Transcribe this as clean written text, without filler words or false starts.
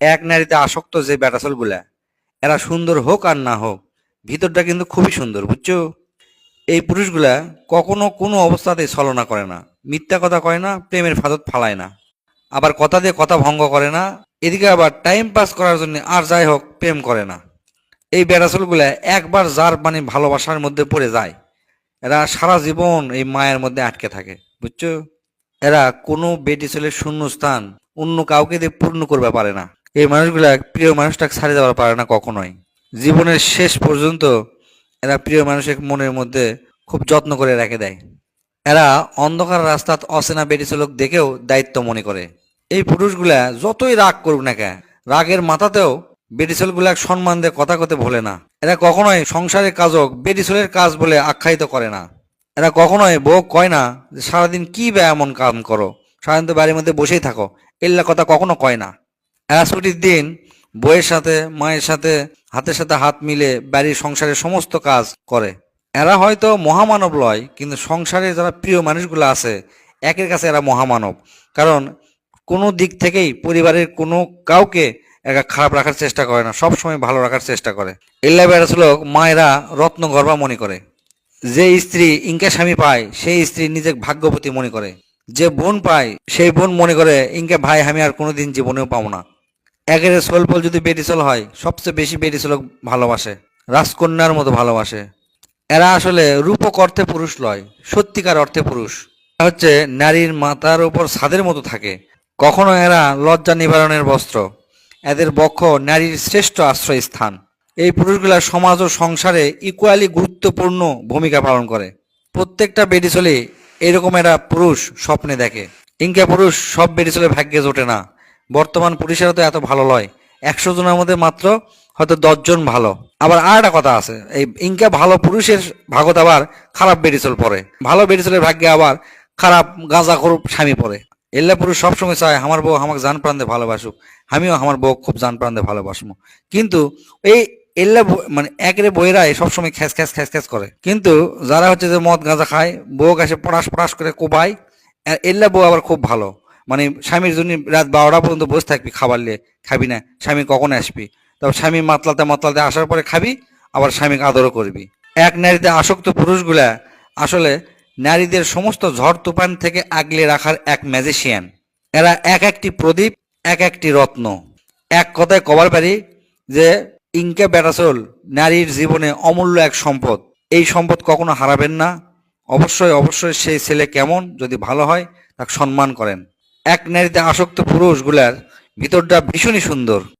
এক নারীতে আসক্ত যে ব্যাটাসল গুলা, এরা সুন্দর হোক আর না হোক, ভিতরটা কিন্তু খুবই সুন্দর, বুঝছো? এই পুরুষগুলা কখনো কোনো অবস্থাতেই ছলনা করে না, মিথ্যা কথা কয় না, প্রেমের ফাঁদত ফালায় না, আবার কথা দিয়ে কথা ভঙ্গ করে না। এদিকে আবার টাইম পাস করার জন্য আর যাই হোক প্রেম করে না। এই ব্যাটাসলগুলা একবার যার মানে ভালোবাসার মধ্যে পড়ে যায়, এরা সারা জীবন এই মায়ের মধ্যে আটকে থাকে, বুঝছো? এরা কোনো বেটি ছেলের শূন্য স্থান অন্য কাউকে দিয়ে পূর্ণ করতে পারে না। এই মানুষগুলা প্রিয় মানুষটাকে ছাড়িয়ে দেওয়ার পারে না কখনোই। জীবনের শেষ পর্যন্ত এরা প্রিয় মানুষের মনের মধ্যে খুব যত্ন করে রেখে দেয়। এরা অন্ধকার রাস্তাত অচেনা বেটি ছেলেক দেখেও দায়িত্ব মনে করে। এই পুরুষগুলা যতই রাগ করুক না কেন, রাগের মাথাতেও বেটি ছেলেগুলা সম্মান দিয়ে কথা কতে ভোলে না। এরা কখনোই সংসারের কাজক বেটি ছেলের কাজ বলে আখ্যায়িত করে না। এরা কখনোই বউ কয় না যে সারাদিন কি বা এমন কাম করো, সারাদিন তো বাড়ির মধ্যে বসেই থাকো, এল্লা কথা কখনো কয় না। এরা ছুটির দিন বউয়ের সাথে মায়ের সাথে হাতের সাথে হাত মিলে বাড়ির সংসারের সমস্ত কাজ করে। এরা হয়তো মহামানব লয়, কিন্তু সংসারে যারা প্রিয় মানুষগুলো আছে একের কাছে এরা মহামানব। কারণ কোনো দিক থেকেই পরিবারের কোনো কাউকে এরা খারাপ রাখার চেষ্টা করে না, সব সময় ভালো রাখার চেষ্টা করে। এল্লা বেড়া ছিল মায়েরা রত্ন গর্ভা মনে করে। যে স্ত্রী ইনকা স্বামী পায় সেই স্ত্রী নিজেকে ভাগ্যবতী মনে করে। যে বোন পায় সেই বোন মনে করে ইনকা ভাই আমি আর কোনোদিন জীবনেও পাবো না। একেবারে সোলপল যদি বেটিছল হয়, সবচেয়ে বেশি বেটিছল ভালোবাসে, রাজকন্যার মতো ভালোবাসে। এরা আসলে রূপক অর্থে পুরুষ লয়, সত্যিকার অর্থে পুরুষ। এরা হচ্ছে নারীর মাথার উপর ছাদের মতো থাকে। কখনো এরা লজ্জা নিবারণের বস্ত্র, এদের বক্ষ নারীর শ্রেষ্ঠ আশ্রয়স্থান। এই পুরুষগুলা সমাজ ও সংসারে ইকুয়ালি গুরুত্বপূর্ণ ভূমিকা পালন করে। প্রত্যেকটা বেটিছলে এরকম এরা পুরুষ স্বপ্নে দেখে। ইনকা পুরুষ সব বেটিছলে ভাগ্যে জোটে না। বর্তমান পুরুষেরা তো এত ভালো লয়, 100 জনের মধ্যে মাত্র হয়তো 10 জন ভালো। আবার আর একটা কথা আছে, এই ইনকা ভালো পুরুষের ভাগত আবার খারাপ বেটিছল পড়ে, ভালো বেটিছলের ভাগ্যে আবার খারাপ গাঁজাখোর স্বামী পড়ে। এল্লা পুরুষ সবসময় চায় আমার বউ আমাকে জান প্রাণ দিয়ে ভালোবাসুক, আমিও আমার বউ খুব জান প্রাণ দিয়ে ভালোবাসবো। কিন্তু এই এল্লা মানে একেরে বইরাই সবসময় খ্যাস খ্যাস খ্যাস খ্যাস করে। কিন্তু যারা হচ্ছে যে মদ গাঁজা খায়, বউ কাছে পটাশ পটাশ করে কোপায়, আর এল্লা বউ আবার খুব ভালো, মানে স্বামীর জন্য রাত 12টা পর্যন্ত বসে থাকবি, খাবার নিয়ে খাবি না, স্বামী কখন আসবি, তারপর স্বামী মাতলাতে মাতলাতে আসার পরে খাবি, আবার স্বামীকে আদরও করবি। এক নারীতে আসক্ত পুরুষগুলা আসলে নারীদের সমস্ত ঝড় তুফান থেকে আগলে রাখার এক ম্যাজিশিয়ান। এরা এক একটি প্রদীপ, এক একটি রত্ন। এক কথায় কবার পারি যে ইনকা ব্যাটাসোল নারীর জীবনে অমূল্য এক সম্পদ। এই সম্পদ কখনো হারাবেন না। অবশ্যই অবশ্যই সেই ছেলে কেমন যদি ভালো হয় তাকে সম্মান করেন। এক নারীতে আসক্ত পুরুষগুলার ভিতরটা ভীষণই সুন্দর।